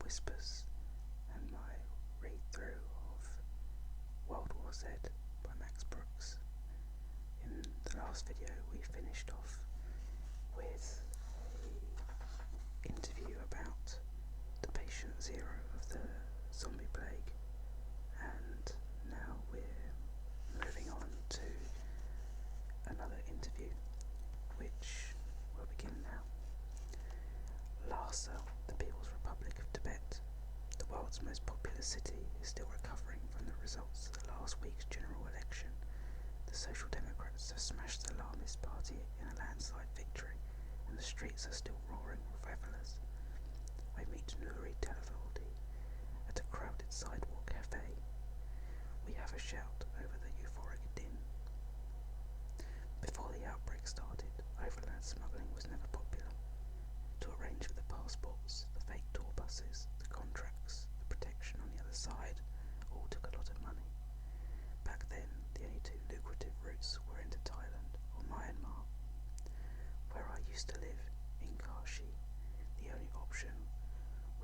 Whispers and my read-through of World War Z by Max Brooks. In the last video we finished off with an interview about the patient zero of the zombie plague, and now we're moving on to another interview which will begin now. Lhasa, the People's Republic of Tibet, the world's most populous city, is still recovering from the results of the last week's general election. The Social Democrats have smashed the alarmist party in a landslide victory, and the streets are still roaring with revellers. I meet Nuri Televaldi at a crowded sidewalk cafe. We have a shout over the euphoric din. Before the outbreak started, overland smuggling was never popular. To arrange for the passports, the fake tour buses, the contracts, the protection on the other side, all took a lot of money. Back then, the only two lucrative routes were into Thailand or Myanmar. Where I used to live, in Kashi, the only option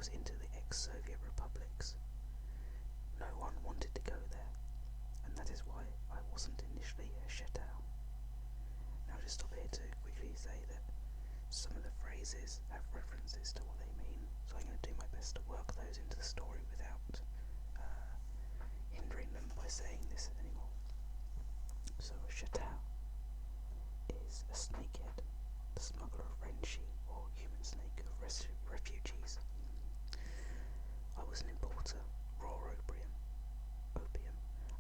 was into the ex-Soviet republics. No one wanted to go there, and that is why I wasn't initially a Shetao. Now just stop here to quickly say that some of the phrases have references to what they mean, so I'm going to do my best to work those into the story without hindering them by saying this anymore. So a Shetao is a snakehead, the smuggler of Renshi, or human snake of refugees. I was an importer, raw opium,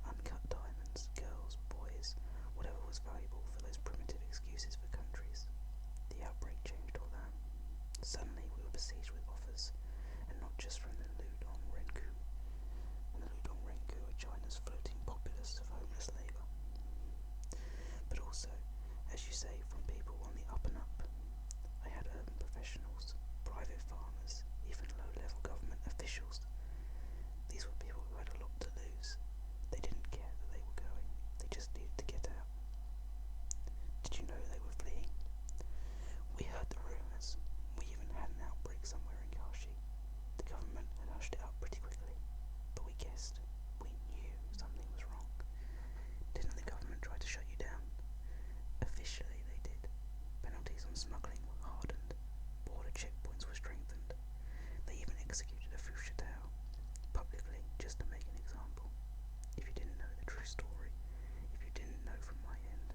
uncut diamonds, girls, boys, whatever was valuable for those primitive excuses for countries. The outbreak changed all that. Suddenly we were besieged with offers, and not just from the Ludong Renku. And the Ludong Renku are China's floating populace of homeless labour. But also, as you say, from people on the up and up. I had urban professionals, private farmers, even low-level government officials. These were people who had a lot to lose. They didn't care that they were going, they just needed to get out. Did you know they were fleeing? We heard the rumours. We even had an outbreak somewhere in Kashi. The government had hushed it up pretty quickly, but we guessed. We knew something was wrong. Didn't the government try to shut you down? Officially they did. Penalties on smuggling were hardened. Border checkpoints were strengthened. They even executed a Fushatao publicly, just to make an example. If you didn't know the true story, if you didn't know from my end,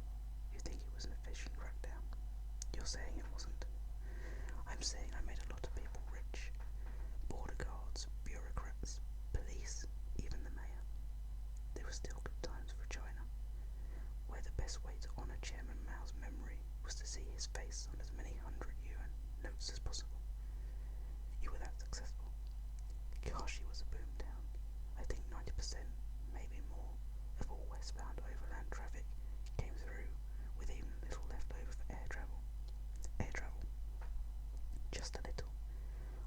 you think it was an efficient crackdown. You're saying it wasn't. I'm saying I made a lot of people rich. Border guards, bureaucrats, police, even the mayor. They were still good times for China, where the best way to honour Chairman Mao's memory was to see his face on as many yuan notes as possible. You were that successful. Kashi was a boom town. I think 90%, maybe more, of all westbound overland traffic came through with even little left over for air travel. Just a little.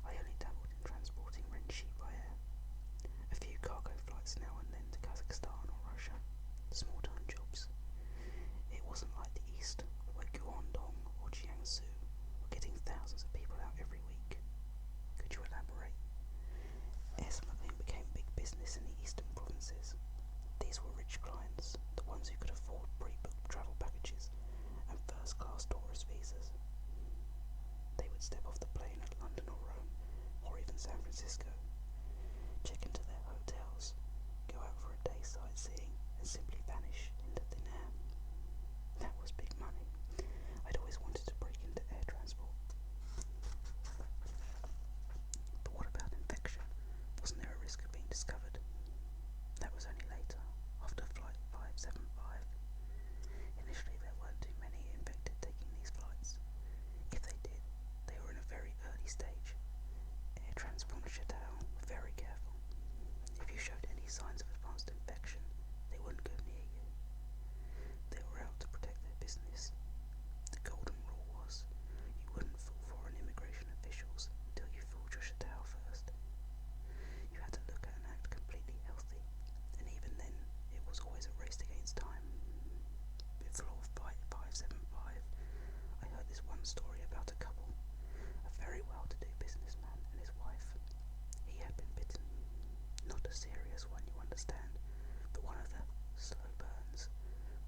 I only dabbled in transporting Renshi by air. A few cargo flights now and then to Kazakhstan or Russia. Small-time jobs. It wasn't like the East, where Guangdong or Jiangsu were getting thousands of people out every week. Could you elaborate? Air smuggling became big business in the eastern provinces. These were rich clients, the ones who could afford pre-booked travel packages and first-class tourist visas. They would step off the plane at London or Rome, or even San Francisco, check into their hotels, go out for a day sightseeing, and simply vanish into thin air. That was big money. I'd always wanted to break into air transport. But what about infection? Wasn't there a risk of being discovered? That was only later, after Flight 575. Initially there weren't too many infected taking these flights. If they did, they were in a very early stage. Air transport Shetao were very careful. If you showed any signs of advanced infection, they wouldn't go near you. They were out to protect their business. The golden rule a serious one, you understand, but one of the slow burns,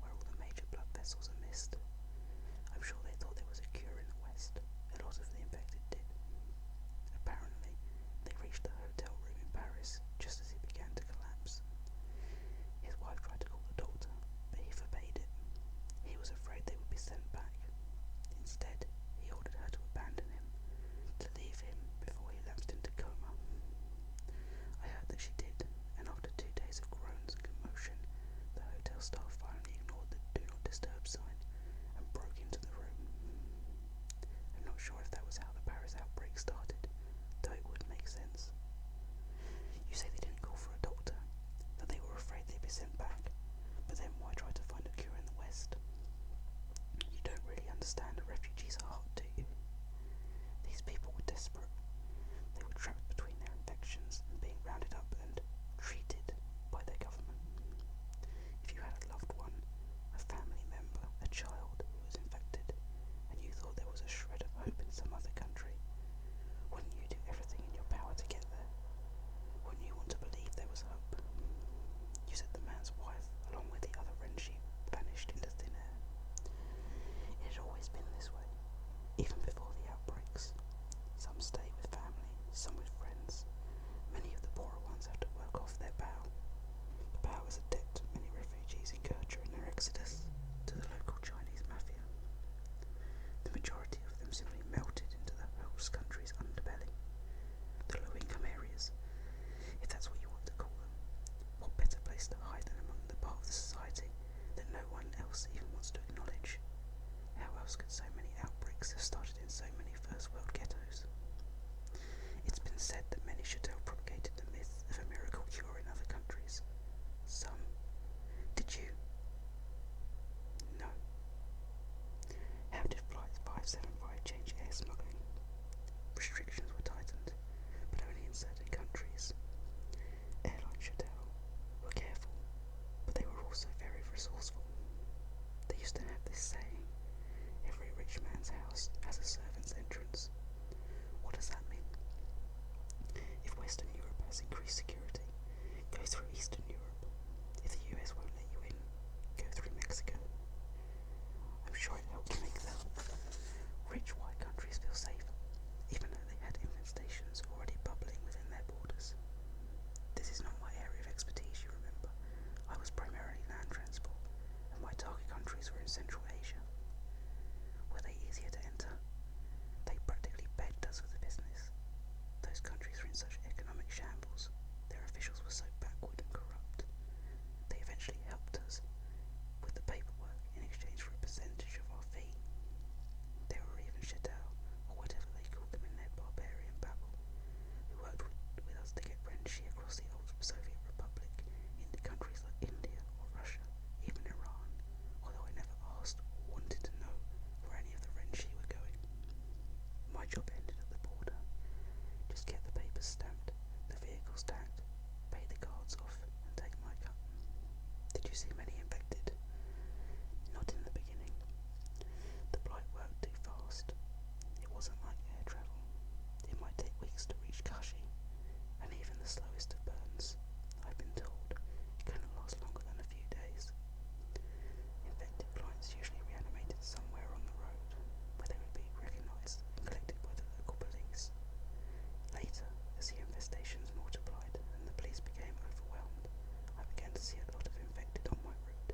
where all the major blood vessels are missed. I'm sure they thought there was a cure in the West. A lot of the infected did. Apparently, they reached the hotel room in Paris just as he began to collapse. His wife tried to call the doctor, but he forbade it. He was afraid they would be sent back. Instead, he ordered her to abandon him, to leave him before he lapsed into coma. I heard that she did, and after 2 days of groans and commotion, the hotel staff finally ignored the do not disturb sign and broke into the room. I'm not sure if that was how the Paris outbreak started, though it would make sense. You say they didn't call for a doctor, that they were afraid they'd be sent back, but then why try to find a cure in the West? You don't really understand a refugee's heart, do you? These people were desperate. They were trapped between their infections and being rounded up and treated by their government. If you had a loved one, a family member, a child who was infected, and you thought there was a shred of hope in some other country, wouldn't you do everything in your power to get there? Wouldn't you want to believe there was hope? You said the man's wife, along with the other Renshi, vanished into thin air. It had always been this way, even before the outbreaks. Some stay with family, some with friends. Many of the poorer ones have to work off their bow. The bow is a debt many refugees incur during their exodus to the local Chinese mafia. The majority of them simply melted into the host country's underbelly, the low-income areas, if that's what you want to call them. What better place to hide than among the part of the society that no one else even wants to acknowledge? How else could so many outbreaks have started in so many first world ghettos? It's been said that many Chatel propagated the myth of a miracle cure in other countries. Some. Did you? No. How did Flight 575 change air smuggling? Restrictions were tightened, but only in certain countries. Airline Chatel were careful, but they were also very resourceful. They used to have this saying, every rich man's house has a servant's entrance. What does that mean? If Western Europe has increased security, go through Eastern Europe. If the US won't let you in, go through Mexico. I'm sure it helped make the rich white countries feel safe, even though they had infestations already bubbling within their borders. This is not my area of expertise, you remember. I was primarily land transport, and my target countries were in Central Asia. Were they easier to enter? They practically begged us for the business. Those countries were in such economic shambles, their officials were so backward and corrupt. They eventually helped us with the paperwork in exchange for a percentage of our fee. There were even Chatel, or whatever they called them in their barbarian babble, who worked with us to get Renshi across the old Soviet Republic into countries like India or Russia, even Iran, although I never asked or wanted to know where any of the Renshi were going. My job ended at the border. Just get the papers stamped, the vehicles tagged, pay the guards off, and take my cut. Did you see many infected? Not in the beginning. The blight worked too fast. It wasn't like air travel. It might take weeks to reach Kashi, and even the slowest of burns, I've been told, couldn't last longer than a few days. Infected blights usually reanimated somewhere on the road, where they would be recognised and collected by the local police. Later, as the infestations multiplied and the police became overwhelmed, I began to see a lot of infected on my route.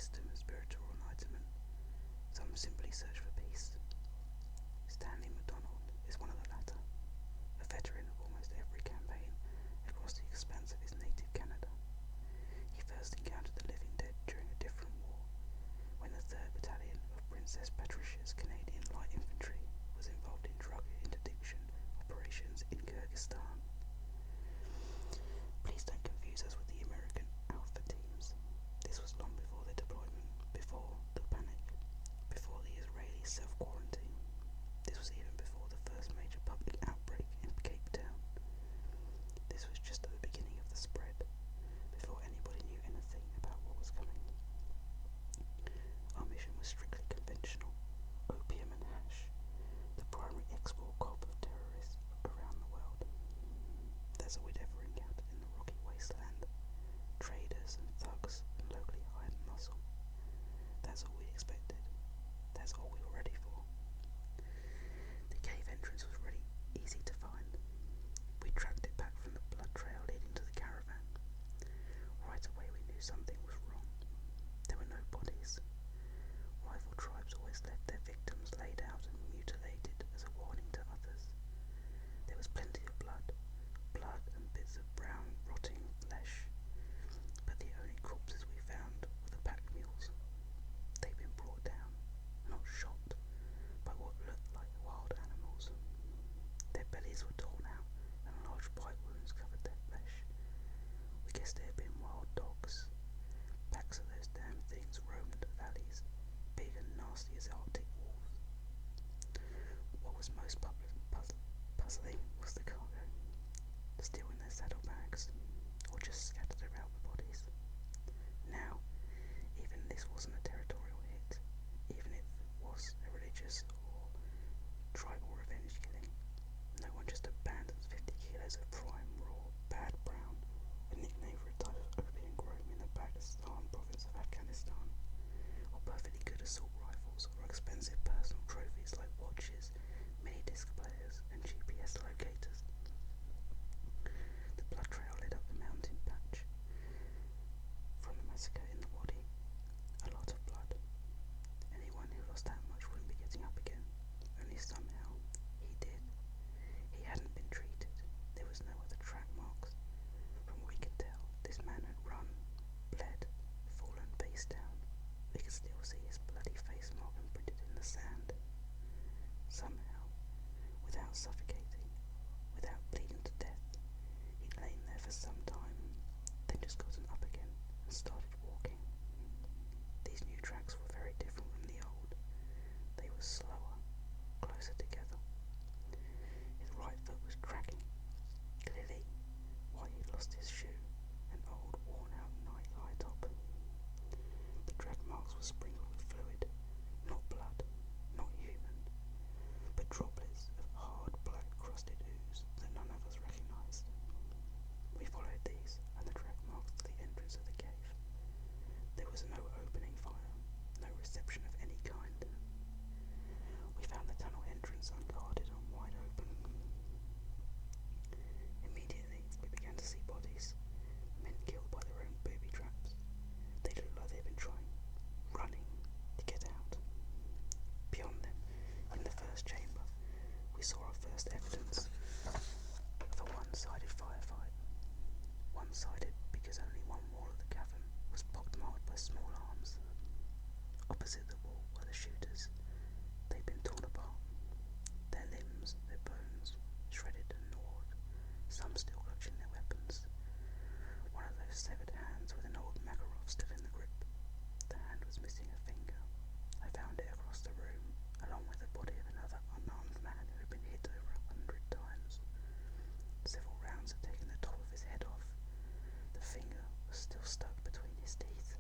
wisdom and spiritual enlightenment. Some simply search for peace. Stanley MacDonald is one of the latter, a veteran of almost every campaign across the expanse of his native Canada. He first encountered the living dead during a different war, when the 3rd Battalion of Princess Patricia's Canadian Light Infantry was involved in drug interdiction operations in Kyrgyzstan. Please don't confuse us with the American Alpha teams. This was long before their deployment, before the panic, before the Israeli self-quarantine. This was even before the first major public outbreak in Cape Town. This was just at the beginning of the spread, before anybody knew anything about what was coming. Our mission was strictly conventional: opium and hash, the primary export crop of terrorists around the world. That's all we'd ever encountered in the rocky wasteland: traders and thugs and locally hired muscle. That's all we expected. That's all we were ready for. The cave entrance was really easy to find. We tracked it back from the blood trail leading to the caravan. Right away we knew something was wrong. There were no bodies. Rival tribes always left their victims laid out and mutilated as a warning to others. There was plenty of blood and bits of brown, rotting flesh. But the only corpses we found were the pack mules. They'd been brought down, not shot, by what looked like wild animals. Their bellies were torn out, and large bite wounds covered their flesh. We guessed they had been wild dogs. Packs of those damn things roamed the valleys, big and nasty as Arctic wolves. What was most puzzling was the cargo, still in their saddlebags, or just scattered around the bodies. Now, even this wasn't a territorial hit, even if it was a religious or tribal revenge killing. No one just abandons 50 kilos of prime, raw, bad brown, a nickname for a type of opium grown in the Pakistan province of Afghanistan, or perfectly good assault rifles, or expensive personal trophies like watches, mini-disc players, and GPS locators. The blood trail led up the mountain patch. From the massacre in the Wadi, a lot of blood. Anyone who lost that much wouldn't be getting up again. Only somehow he did. He hadn't been treated. There was no other track marks. From what we could tell, this man had run, bled, fallen face down. We could still see his bloody face mark imprinted in the sand. Somehow, without suffocating, without bleeding to death, he'd lain there for some time, then just gotten up again and started walking. These new tracks were very different from the old. They were slower, closer together. His right foot was tracking, clearly why he'd lost his shoe, an old worn-out Nike high top. The drag marks were sprinkled with fluid, not blood, not human, but droplets of hard black crusted ooze that none of us recognised. We followed these and the drag marks to the entrance of the cave. There was no opening fire, no reception of any kind. We found the tunnel entrance unguarded and wide open. Immediately we began to see bodies, men killed by their own booby traps. They looked like they'd been running to get out. Beyond them, in the first chamber, we saw our first evidence of a one-sided firefight. One-sided because only one wall of the cavern was pockmarked by small arms. Opposite the wall were the shooters. They'd been torn apart, their limbs, their bones, shredded and gnawed, some still clutching their weapons. One of those severed hands with an old Makarov still in the grip. The hand was missing a finger. I found it across the room, along with the body of another unarmed man who had been hit over 100 times. Several rounds had taken the top of his head off. The finger was still stuck between his teeth.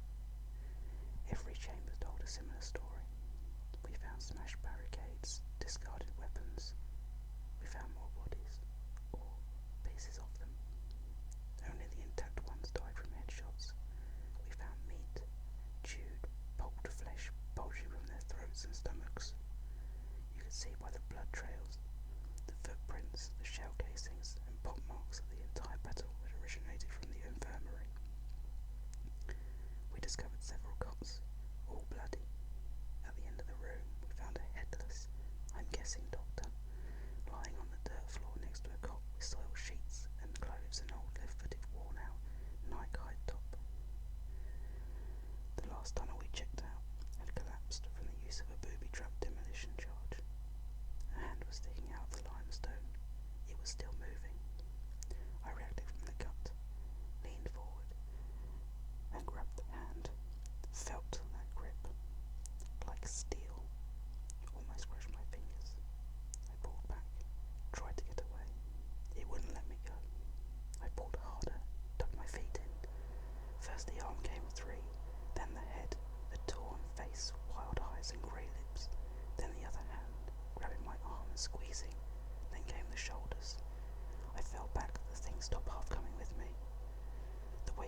Every chamber told a similar story. We found smashed barricades, discarded weapons. We found more bodies, or pieces of them.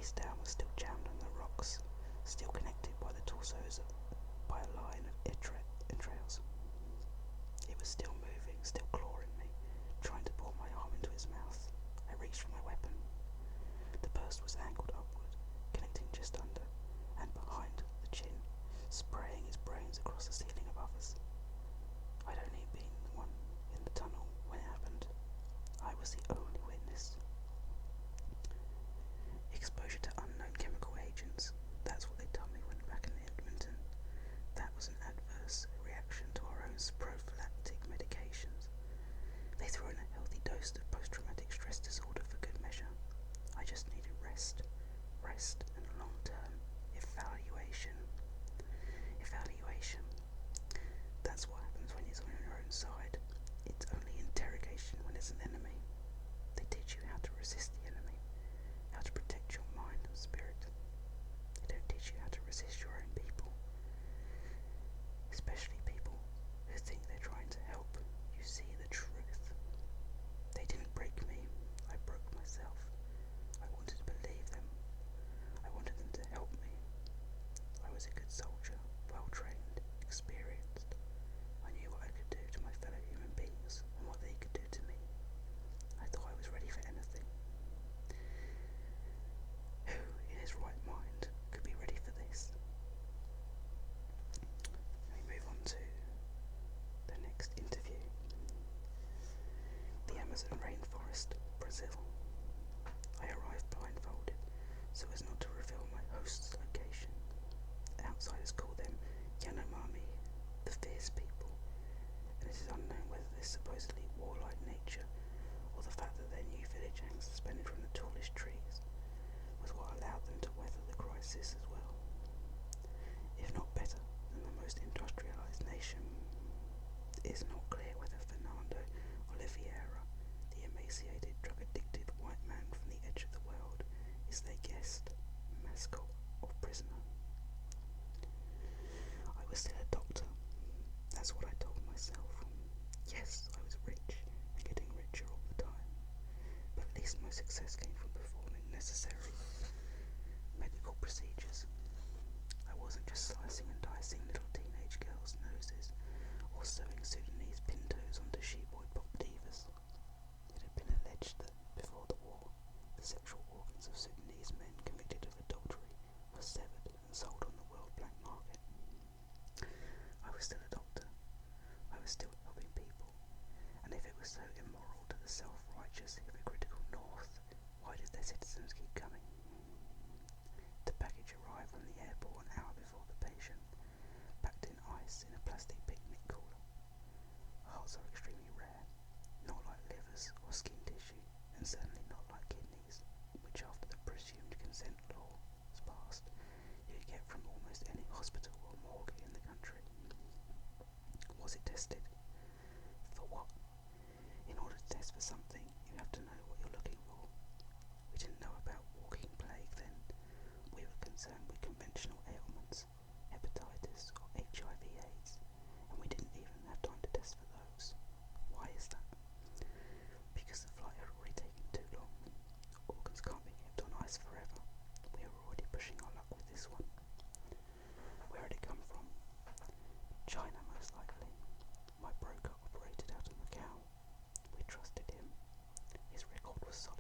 face down was still jammed on the rocks, still connected by the torsos by a line of entrails. It was still moving, still clawing me, trying to pull my arm into its mouth. I reached for my weapon. The burst was angled upward, connecting just under and behind the chin, spraying its brains across the ceiling above us. I'd only been the one in the tunnel when it happened. I was the only witness. Exposure to unknown chemical agents, that's what they told me when back in Edmonton. That was an adverse reaction to our own prophylactic medications. They threw in a healthy dose of post-traumatic stress disorder for good measure. I just needed rest and a long-term evaluation. That's what happens when you're on your own side. It's only interrogation when it's an enemy. They teach you how to resist the enemy, how to protect your mind and spirit. They don't teach you how to resist your own people, especially people who think they're trying to help you see the truth. They didn't break me, I broke myself. I wanted to believe them. I wanted them to help me. I was a good soldier, well trained, experienced. I knew what I could do to my fellow human beings and what they could do to me. I thought I was ready for anything. Who in his right mind could be ready for this? Let me move on to the next interview. The Amazon rainforest, Brazil. I arrived blindfolded so as not to reveal my host's location. Outsiders call them Yanomami, the fierce people, and it is unknown whether this supposedly warlike nature or the fact that their new village hangs suspended from the tallest trees was what allowed them to weather the crisis as well. If not better than the most industrialized nation, it is not clear whether Fernando Oliveira, the emaciated, drug-addicted white man from the edge of the world, is their guest, mascot, or prisoner. I was still a doctor. That's what I told myself. Yes, I was rich and getting richer all the time, but at least my success came from performing necessary medical procedures. I wasn't just slicing and dicing little teenage girls' noses or sewing Sudanese pintos onto she-boy pop divas. It had been alleged that, before the war, the sexual organs of Sudanese men convicted of adultery were severed and sold on the world black market. I was still a doctor. I was still helping people. And if it was so immoral to the self-righteous, hypocritical North, why did their citizens keep coming? The package arrived from the airport an hour before the patient, packed in ice in a plastic picnic cooler. Hearts are extremely rare, not like livers or skin tissue, and certainly not like kidneys, which after the presumed consent law was passed, you could get from almost any hospital or morgue in the country. Was it tested? For what? In order to test for something, you have to know what you're looking for. We didn't know about walking plague then. We were concerned with conventional ailments, hepatitis or HIV/AIDS, and we didn't even have time to test for those. Why is that? Because the flight had already taken too long. Organs can't be kept on ice forever. We were already pushing our luck with this one. Where had it come from? China, most likely. My broker operated out of Macau. We trusted him. His record was solid.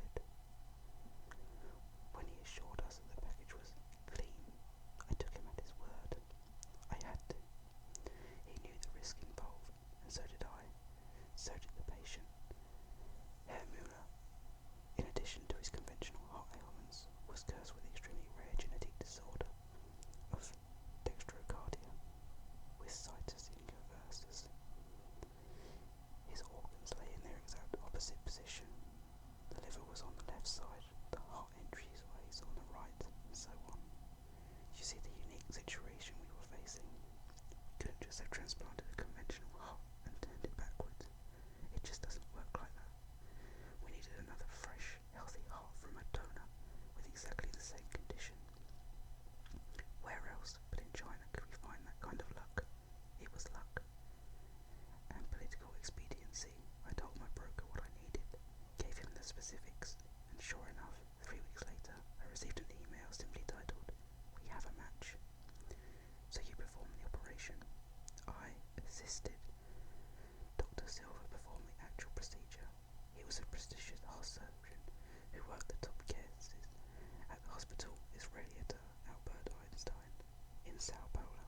Sao Paulo.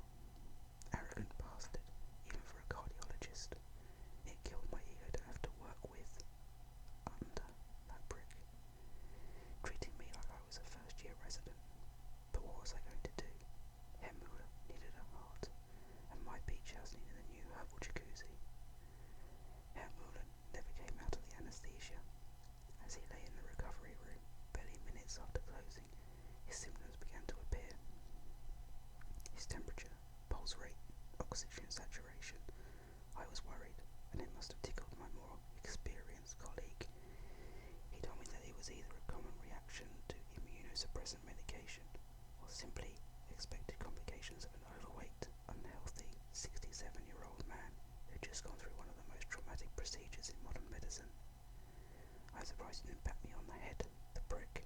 Arrogant bastard, even for a cardiologist. It killed my ego to have to work with, under, that prick, treating me like I was a first-year resident. But what was I going to do? Herr Muller needed a heart, and my beach house needed a new herbal jacuzzi. Herr Muller never came out of the anesthesia. As he lay in the recovery room, barely minutes after closing, his symptoms began to appear. His temperature, pulse rate, oxygen saturation. I was worried, and it must have tickled my more experienced colleague. He told me that it was either a common reaction to immunosuppressant medication, or simply expected complications of an overweight, unhealthy 67-year-old man who had just gone through one of the most traumatic procedures in modern medicine. I was surprised he didn't pat me on the head, the prick.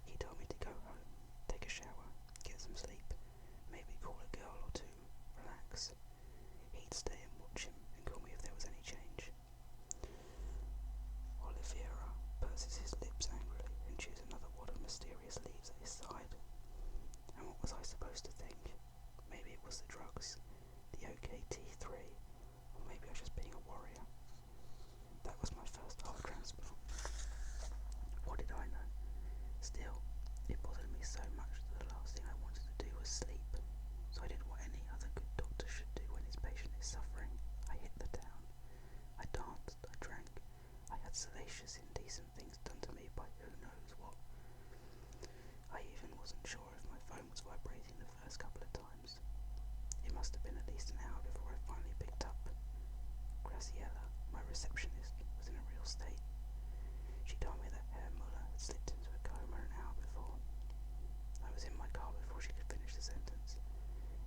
He told me to go home, take a shower, get some sleep, maybe call a girl or two, relax. He'd stay and watch him and call me if there was any change. Oliveira purses his lips angrily and chews another wad of mysterious leaves at his side. And what was I supposed to think? Maybe it was the drugs, the OKT3, or maybe I was just being a warrior. That was my first heart transplant. What did I know? Still, it bothered me so much that the last thing I wanted to do was sleep. So I did what any other good doctor should do when his patient is suffering. I hit the town. I danced, I drank. I had salacious, indecent things done to me by who knows what. I even wasn't sure if my phone was vibrating the first couple of times. It must have been at least an hour before I finally picked up. Graciela, my receptionist, was in a real state. She told me that Herr Muller had slipped into a coma an hour before. I was in my car before she could finish the sentence.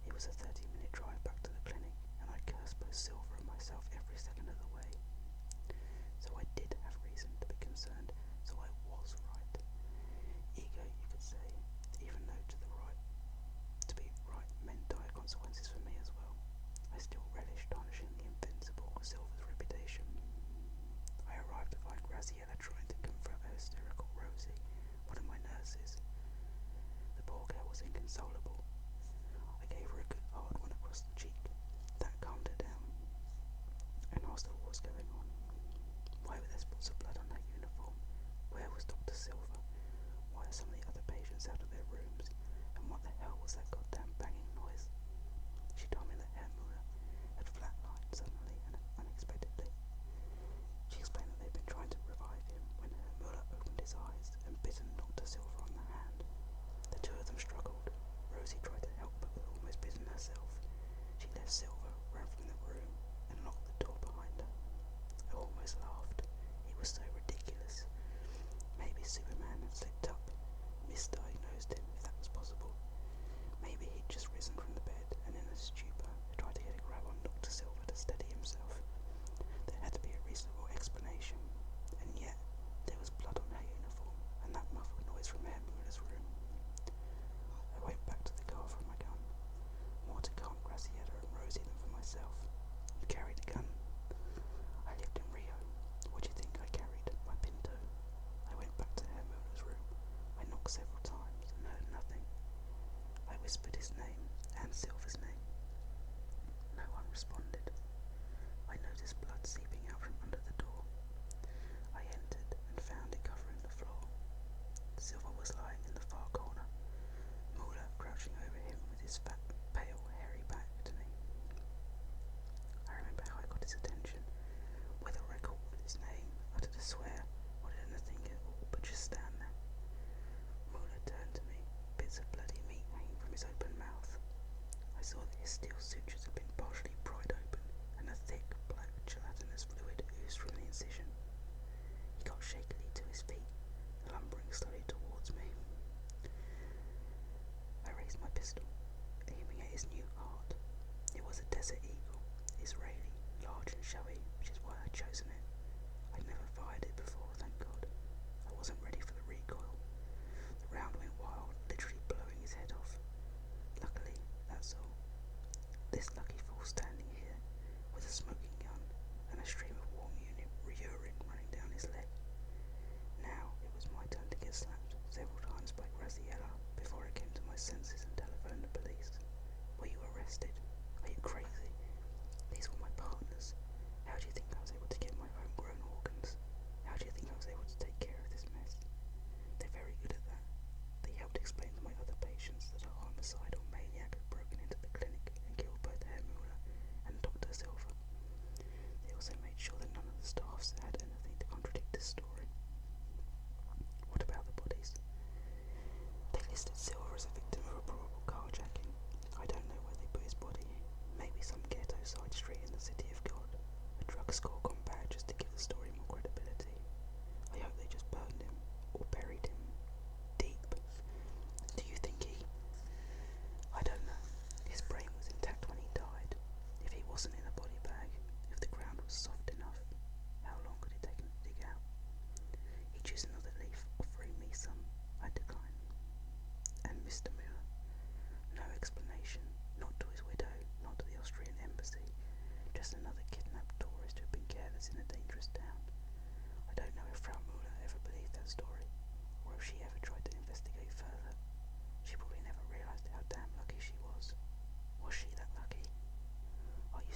It was a 30-minute drive back to the clinic, and I cursed both Silver and myself every second of the way. So I did have reason to be concerned, so I was right. Ego, you could say, even though to be right meant dire consequences for me as well. I still relished tarnishing the invincible Silver's reputation. I arrived to find Graciela trying to comfort a hysterical Rosie, one of my nurses. The poor girl was inconsolable. I gave her a good hard one across the cheek. That calmed her down, and asked her what was going on. Why were there spots of blood on her uniform? Where was Dr. Silver? Why are some of the other patients out of their rooms? And what the hell was that goddamn banging noise? She told me that Herr Muller had flatlined suddenly and unexpectedly. She explained that they'd been trying to revive him when Herr Muller opened his eyes and bitten Dr. Silver on the hand. The two of them struggled. Rosie tried to help but was almost bitten herself. She left Silver, ran from the room, and locked the door behind her. I almost laughed. It was so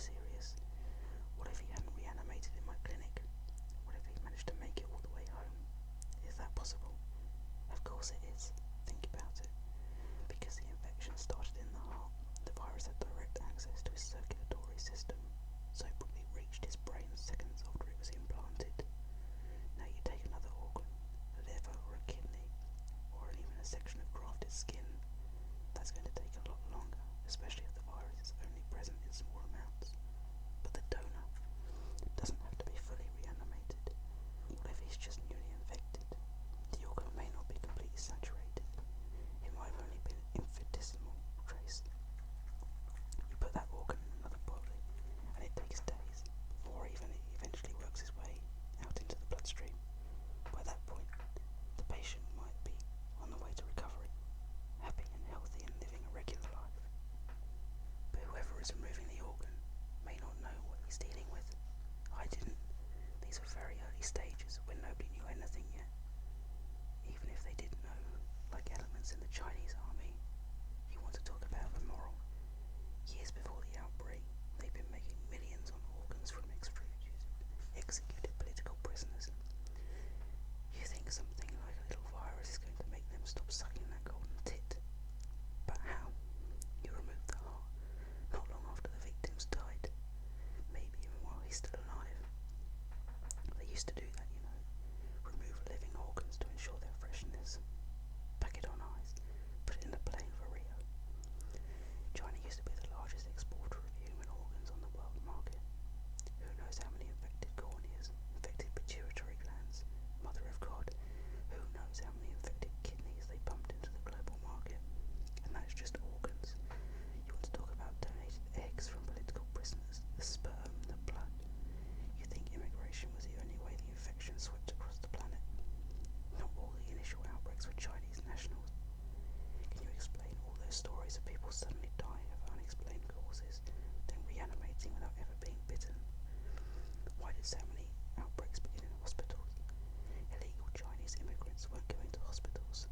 serious. What if he hadn't reanimated in my clinic? What if he managed to make it all the way home? Is that possible? Of course it is. Think about it. Because the infection started in the heart, the virus had direct access to his circulatory system, so it quickly reached his brain seconds after it was implanted. Now you take another organ, a liver or a kidney, or even a section of grafted skin. That's going to take a lot longer, especially if the virus is only present in small amounts. But the donor doesn't have to be fully reanimated. What if he's just newly infected? The organ may not be completely saturated. It might have only been an infinitesimal trace. You put that organ in another body, and it takes days, before even it eventually works its way out into the bloodstream. By that point, the patient might be on the way to recovery, happy and healthy and living a regular life. But whoever is removing the organ may not know what he's dealing with. I didn't. These were very early stages when nobody knew anything yet. Even if they did know, like elements in the Chinese army, you want to talk about immoral. Years before the outbreak, they've been making millions on organs from executed political prisoners. You think something like a little virus is going to make them stop sucking that golden tit. But how? You remove the heart, not long after the victims died, maybe even while he's still alive. They used to do that, you know, remove living organs to ensure their freshness, pack it on ice, put it in a plane for Rio. China used to be the largest exporter of human organs on the world market. Who knows how many infected corneas, infected pituitary glands, mother of God, who knows how many infected kidneys they pumped into the global market. And that's just organs. You want to talk about donated eggs from political prisoners, the sperm, the blood. You think immigration was the only way the infection swept across the planet? Not all the initial outbreaks were Chinese nationals. Can you explain all those stories of people suddenly dying of unexplained causes, then reanimating without ever being bitten? Why did so many outbreaks begin in hospitals? Illegal Chinese immigrants weren't going to hospitals.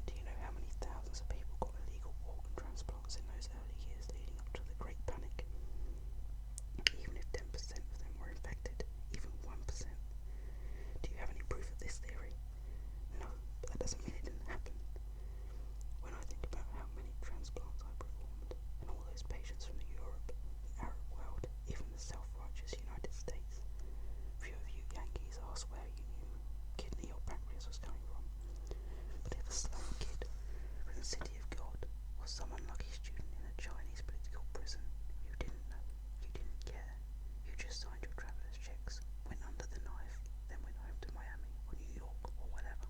Do you know how many thousands of people got illegal organ transplants in those early years leading up to the Great Panic? Even if 10% of them were infected, even 1%. Do you have any proof of this theory? No, but that doesn't mean it didn't happen. When I think about how many transplants I performed, and all those patients from Europe, the Arab world, even the self-righteous United States, few of you Yankees ask where you knew kidney or pancreas was coming from. But if a slum kid from the city of God was some unlucky student in a Chinese political prison, you didn't know, you didn't care, you just signed your traveller's checks, went under the knife, then went home to Miami or New York or whatever.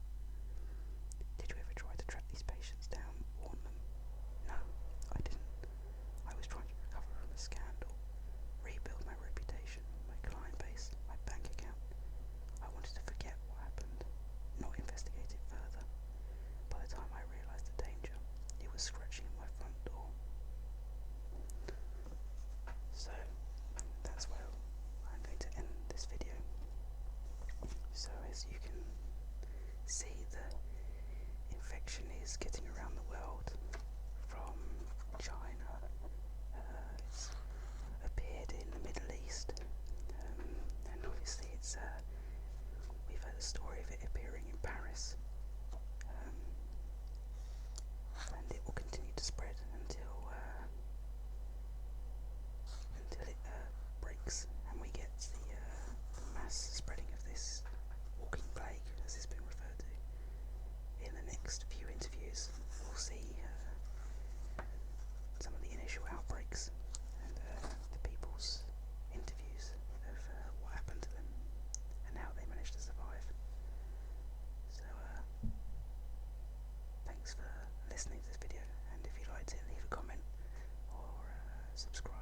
Did you ever try to track these patients down, warn them? No, I didn't. I was trying to recover from a scandal, rebuild my reputation, my client base, my bank account. I wanted to forget what happened, not investigate it further. By the time I realised the danger, it was scratching at my front door. So, that's where I'm going to end this video. So as you can see, the infection is getting around the world from China. It's appeared in the Middle East, and obviously we've heard a story of it appearing in Paris, and it will continue to spread until it breaks and we get the mass spreading of this walking plague, as it's been referred to. In the next few interviews, we'll see some of the initial outbreaks and the people's interviews of what happened to them and how they managed to survive. So thanks for listening to this video, and if you liked it, leave a comment or subscribe.